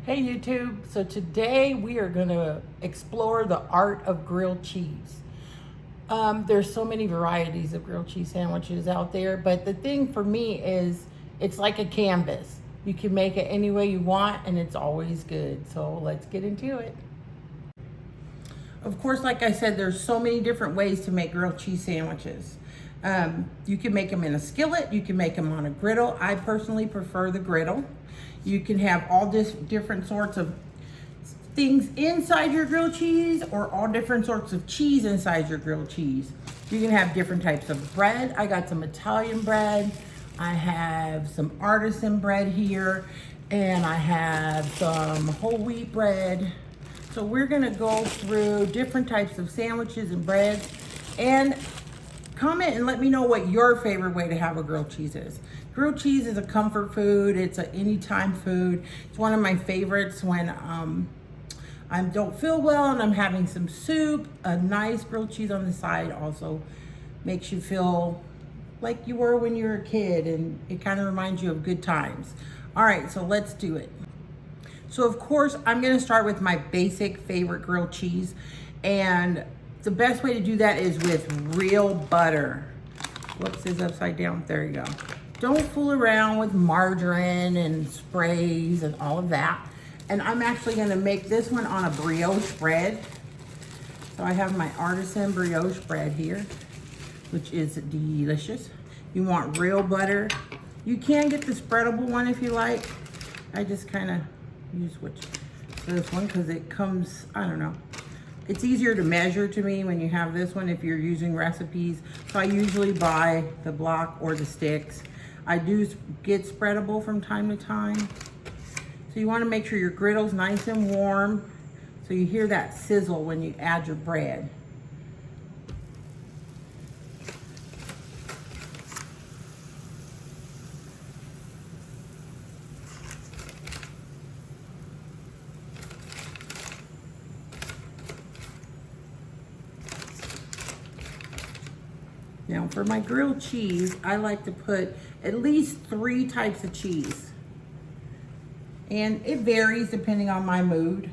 Hey YouTube, so today we are going to explore the art of grilled cheese. There's so many varieties of grilled cheese sandwiches out there, but the thing for me is it's like a canvas. You can make it any way you want and it's always good. So let's get into it. Of course, like I said, there's so many different ways to make grilled cheese sandwiches. You can make them in a skillet, you can make them on a griddle. I personally prefer the griddle. You can have all different sorts of things inside your grilled cheese or all different sorts of cheese inside your grilled cheese. You can have different types of bread. I got some Italian bread. I have some artisan bread here, and I have some whole wheat bread. So we're gonna go through different types of sandwiches and breads, and comment and let me know what your favorite way to have a grilled cheese is. Grilled cheese is a comfort food. It's an anytime food. It's one of my favorites when I don't feel well and I'm having some soup. A nice grilled cheese on the side also makes you feel like you were when you were a kid, and it kind of reminds you of good times. All right, so let's do it. So of course, I'm gonna start with my basic favorite grilled cheese, and the best way to do that is with real butter. Whoops, it's upside down. There you go. Don't fool around with margarine and sprays and all of that. And I'm actually gonna make this one on a brioche bread. So I have my artisan brioche bread here, which is delicious. You want real butter. You can get the spreadable one if you like. I just kind of use this one because it comes, I don't know. It's easier to measure to me when you have this one if you're using recipes. So I usually buy the block or the sticks. I do get spreadable from time to time. So you want to make sure your griddle's nice and warm so you hear that sizzle when you add your bread. Now for my grilled cheese, I like to put at least 3 types of cheese. And it varies depending on my mood.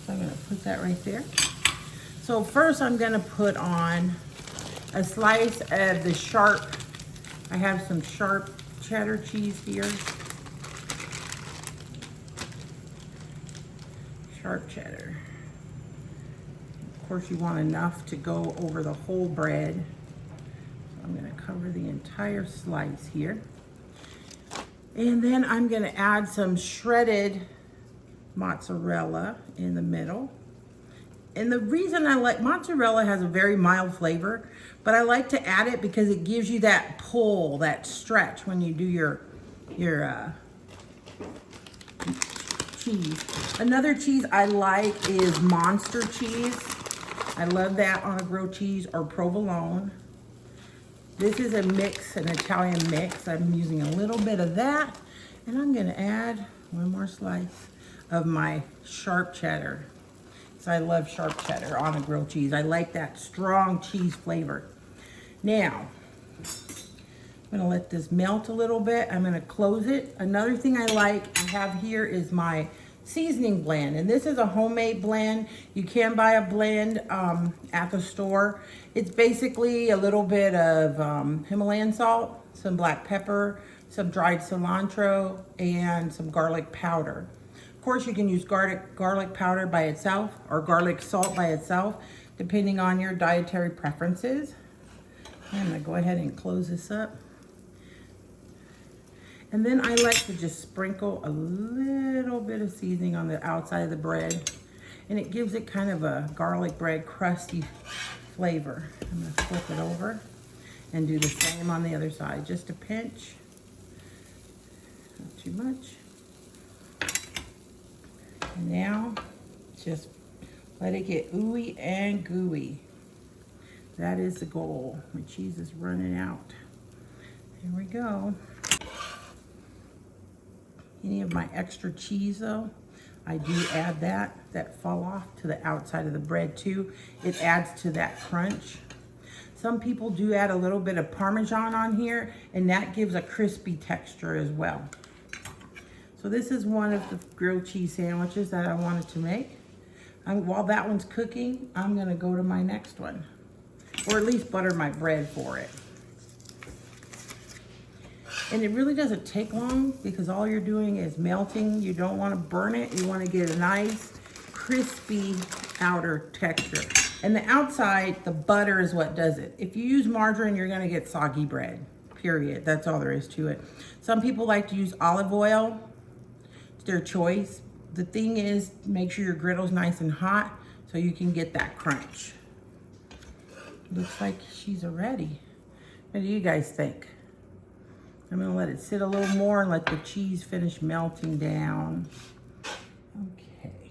So I'm gonna put that right there. So first I'm gonna put on a slice of the sharp, I have some sharp cheddar cheese here. Sharp cheddar. Of course you want enough to go over the whole bread. I'm gonna cover the entire slice here. And then I'm gonna add some shredded mozzarella in the middle. And the reason I like, mozzarella has a very mild flavor, but I like to add it because it gives you that pull, that stretch when you do your cheese. Another cheese I like is Monster cheese. I love that on a grilled cheese, or provolone. This is a mix, an Italian mix. I'm using a little bit of that, and I'm gonna add one more slice of my sharp cheddar. So I love sharp cheddar on a grilled cheese. I like that strong cheese flavor. Now, I'm gonna let this melt a little bit. I'm gonna close it. Another thing I have here is my seasoning blend, and this is a homemade blend. You can buy a blend at the store. It's basically a little bit of Himalayan salt, some black pepper, some dried cilantro, and some garlic powder. Of course, you can use garlic powder by itself or garlic salt by itself, depending on your dietary preferences. I'm gonna go ahead and close this up. And then I like to just sprinkle a little bit of seasoning on the outside of the bread, and it gives it kind of a garlic bread crusty flavor. I'm gonna flip it over and do the same on the other side. Just a pinch, not too much. And now just let it get ooey and gooey. That is the goal. My cheese is running out. Here we go. Any of my extra cheese though, I do add that fall off to the outside of the bread too. It adds to that crunch. Some people do add a little bit of Parmesan on here, and that gives a crispy texture as well. So So this is one of the grilled cheese sandwiches that I wanted to make. While that one's cooking, I'm gonna go to my next one. Or at least butter my bread for it. And it really doesn't take long because all you're doing is melting. You don't want to burn it. You want to get a nice crispy outer texture. And the outside, the butter is what does it. If you use margarine, you're going to get soggy bread, period. That's all there is to it. Some people like to use olive oil. It's their choice. The thing is, make sure your griddle's nice and hot so you can get that crunch. Looks like she's ready. What do you guys think? I'm gonna let it sit a little more and let the cheese finish melting down. Okay.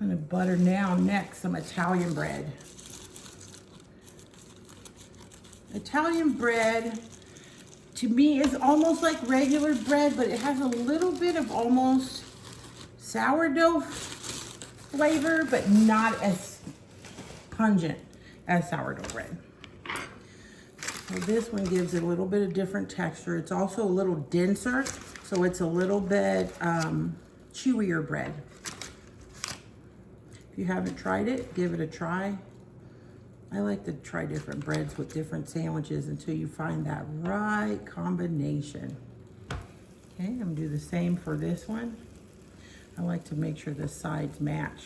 I'm gonna butter now next some Italian bread. Italian bread, to me, is almost like regular bread, but it has a little bit of almost sourdough flavor, but not as pungent as sourdough bread. So this one gives it a little bit of different texture. It's also a little denser, so it's a little bit chewier bread. If you haven't tried it, give it a try. I like to try different breads with different sandwiches until you find that right combination. Okay, I'm gonna do the same for this one. I like to make sure the sides match.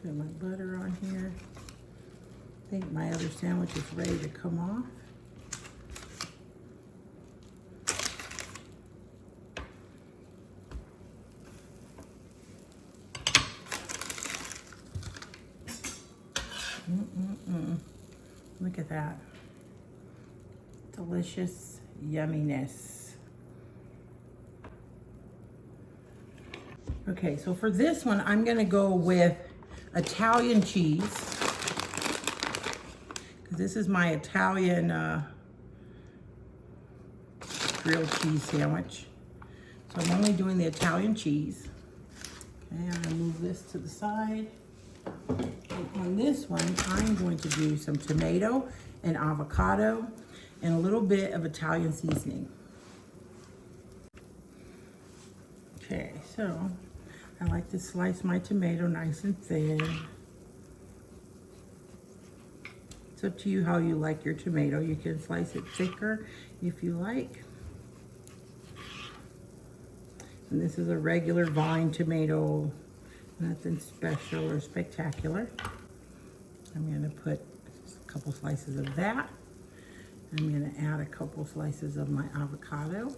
Put my butter on here. I think my other sandwich is ready to come off. Look at that. Delicious yumminess. Okay, so for this one, I'm gonna go with Italian cheese, because this is my Italian grilled cheese sandwich. So I'm only doing the Italian cheese. Okay, I'm gonna move this to the side. And on this one, I'm going to do some tomato and avocado and a little bit of Italian seasoning. Okay, so I like to slice my tomato nice and thin. It's up to you how you like your tomato. You can slice it thicker if you like. And this is a regular vine tomato, nothing special or spectacular. I'm gonna put a couple slices of that. I'm gonna add a couple slices of my avocado.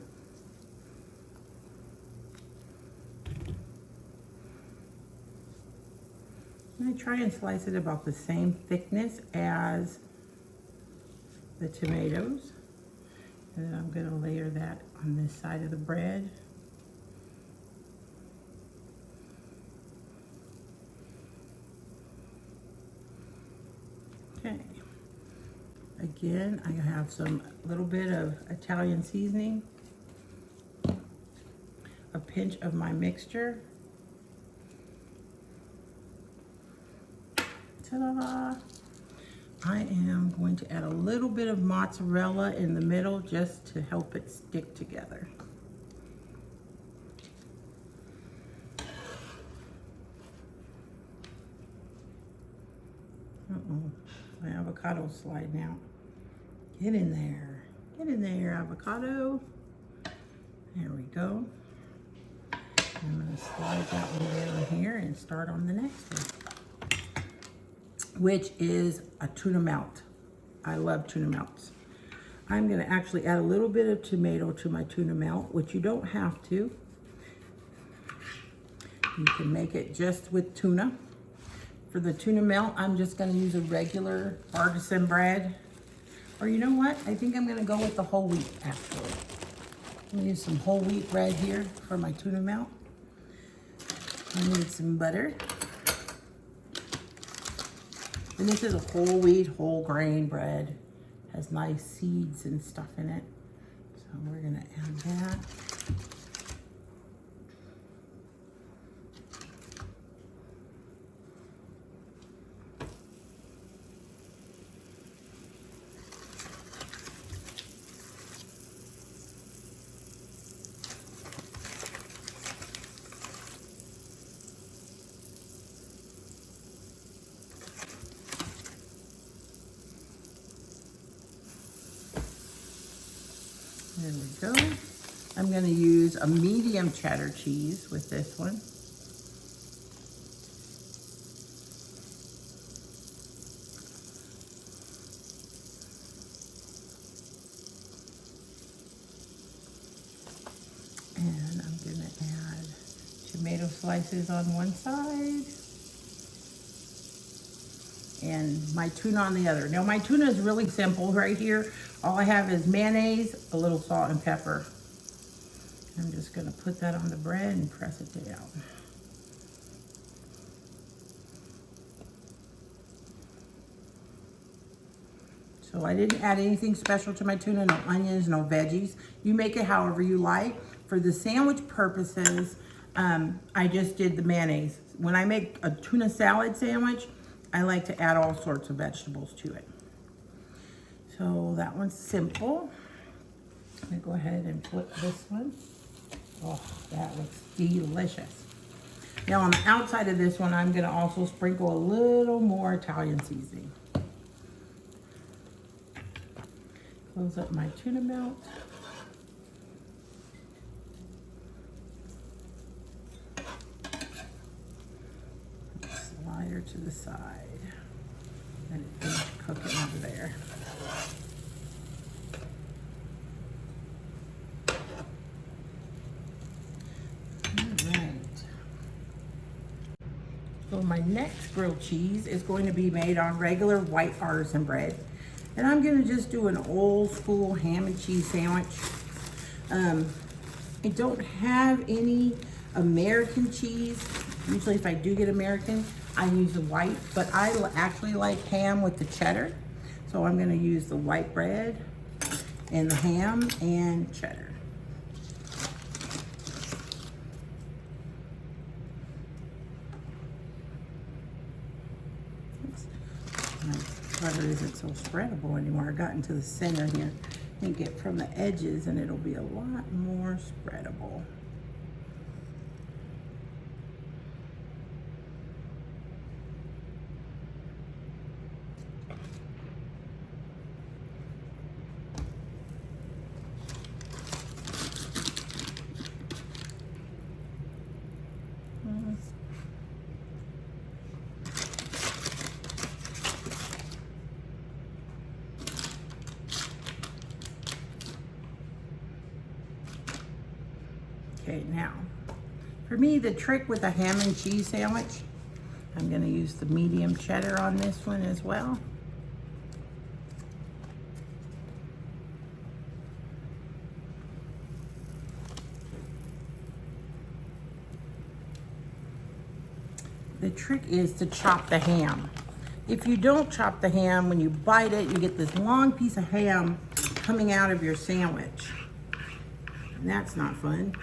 I try and slice it about the same thickness as the tomatoes. And then I'm gonna layer that on this side of the bread. Okay. Again, I have some little bit of Italian seasoning, a pinch of my mixture. Ta-da! I am going to add a little bit of mozzarella in the middle just to help it stick together. My avocado's sliding out. Get in there. Get in there, avocado. There we go. I'm going to slide that one down here and start on the next one, which is a tuna melt. I love tuna melts. I'm gonna actually add a little bit of tomato to my tuna melt, which you don't have to. You can make it just with tuna. For the tuna melt, I'm just gonna use a regular artisan bread. Or you know what? I think I'm gonna go with the whole wheat, actually. I'm gonna use some whole wheat bread here for my tuna melt. I need some butter. And this is a whole wheat, whole grain bread. Has nice seeds and stuff in it. So we're gonna add that. I'm gonna use a medium cheddar cheese with this one. And I'm gonna add tomato slices on one side and my tuna on the other. Now my tuna is really simple right here. All I have is mayonnaise, a little salt and pepper. I'm just gonna put that on the bread and press it down. So I didn't add anything special to my tuna, no onions, no veggies. You make it however you like. For the sandwich purposes, I just did the mayonnaise. When I make a tuna salad sandwich, I like to add all sorts of vegetables to it. So that one's simple. I'm gonna go ahead and flip this one. Oh, that looks delicious. Now on the outside of this one, I'm gonna also sprinkle a little more Italian seasoning. Close up my tuna melt. Slide her to the side. And finish cooking over there. All right. So my next grilled cheese is going to be made on regular white artisan bread. And I'm gonna just do an old school ham and cheese sandwich. I don't have any American cheese. Usually if I do get American, I use the white, but I actually like ham with the cheddar. So I'm gonna use the white bread and the ham and cheddar. My butter isn't so spreadable anymore. I got into the center here. I think it from the edges and it'll be a lot more spreadable. Okay, now, for me, the trick with a ham and cheese sandwich, I'm gonna use the medium cheddar on this one as well. The trick is to chop the ham. If you don't chop the ham, when you bite it, you get this long piece of ham coming out of your sandwich. And that's not fun.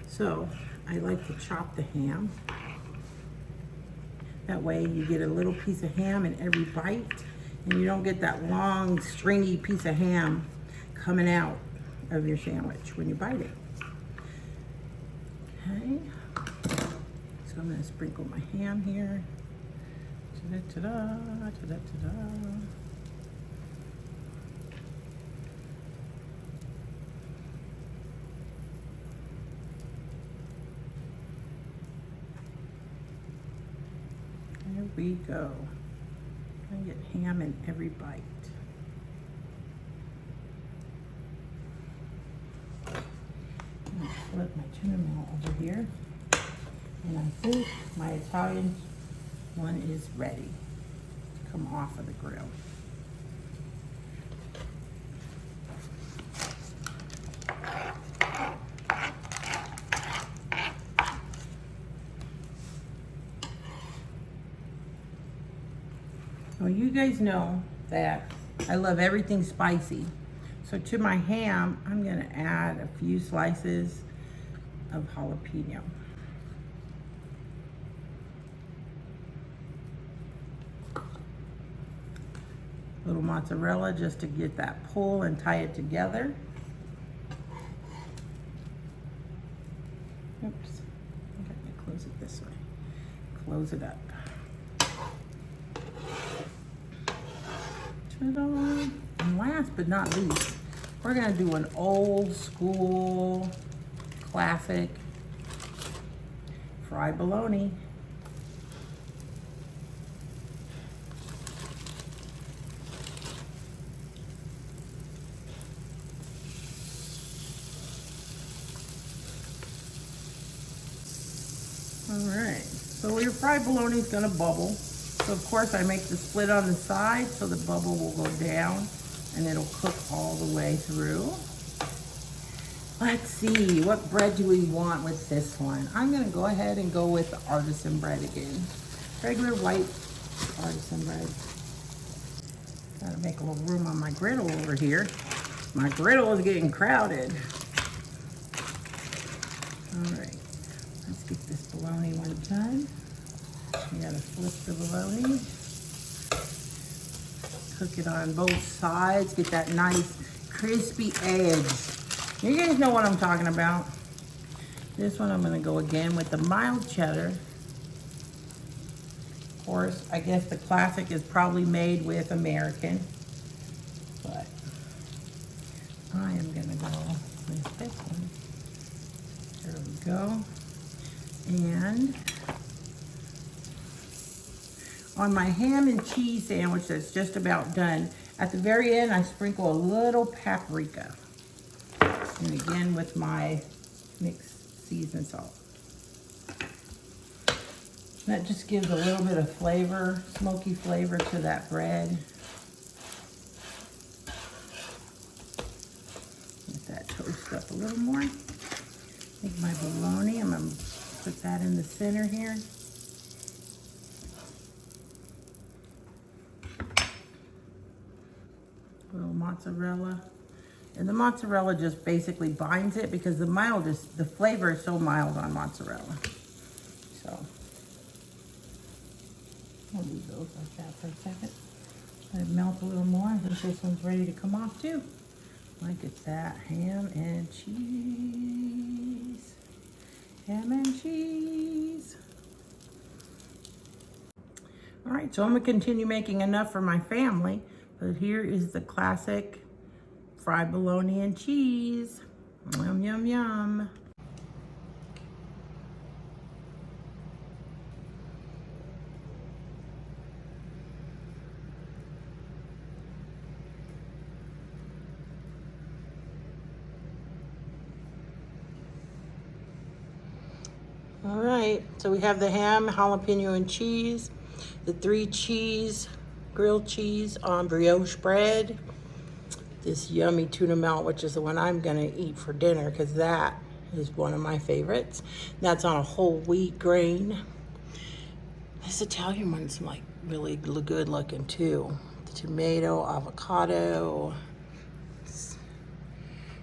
So I like to chop the ham. That way you get a little piece of ham in every bite and you don't get that long stringy piece of ham coming out of your sandwich when you bite it. Okay, so I'm gonna sprinkle my ham here. Ta-da, ta-da, ta-da, ta-da. There we go. I get ham in every bite. I'm gonna flip my tuna melt over here. And I think my Italian one is ready to come off of the grill. Well, you guys know that I love everything spicy. So to my ham, I'm gonna add a few slices of jalapeno. A little mozzarella just to get that pull and tie it together. Oops, I got to close it this way. Close it up. Ta-da. And last but not least, We're gonna do an old school, classic fried bologna. All right, so your fried bologna is gonna bubble. So of course I make the split on the side so the bubble will go down and it'll cook all the way through. Let's see, what bread do we want with this one? I'm gonna go ahead and go with the artisan bread again. Regular white artisan bread. Gotta make a little room on my griddle over here. My griddle is getting crowded. All right. Let's get this bologna one done. We gotta flip the bologna. Cook it on both sides. Get that nice crispy edge. You guys know what I'm talking about. This one I'm gonna go again with the mild cheddar. Of course, I guess the classic is probably made with American, but I am gonna go with this one. There we go. And on my ham and cheese sandwich that's just about done, at the very end I sprinkle a little paprika. And again with my mixed seasoned salt. That just gives a little bit of flavor, smoky flavor to that bread. Let that toast up a little more. Take my bologna, I'm gonna put that in the center here. A little mozzarella. And the mozzarella just basically binds it because the flavor is so mild on mozzarella. So, I'll leave those like that for a second. Let it melt a little more. I think this one's ready to come off too. Like it's that ham and cheese. Ham and cheese. All right, so I'm gonna continue making enough for my family, but here is the classic fried bologna and cheese. Yum, yum, yum. All right, so we have the ham, jalapeno, and cheese, the 3 cheese, grilled cheese on brioche bread, this yummy tuna melt, which is the one I'm gonna eat for dinner because that is one of my favorites. That's on a whole wheat grain. This Italian one's like really good looking too. The tomato, avocado,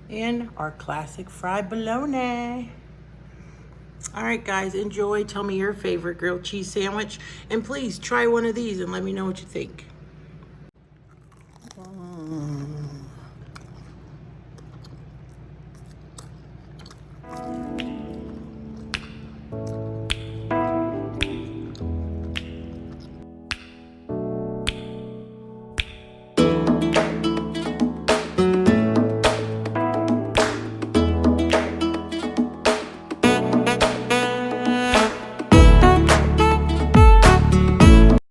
and our classic fried bologna. All right, guys, enjoy. Tell me your favorite grilled cheese sandwich. And please try one of these and let me know what you think.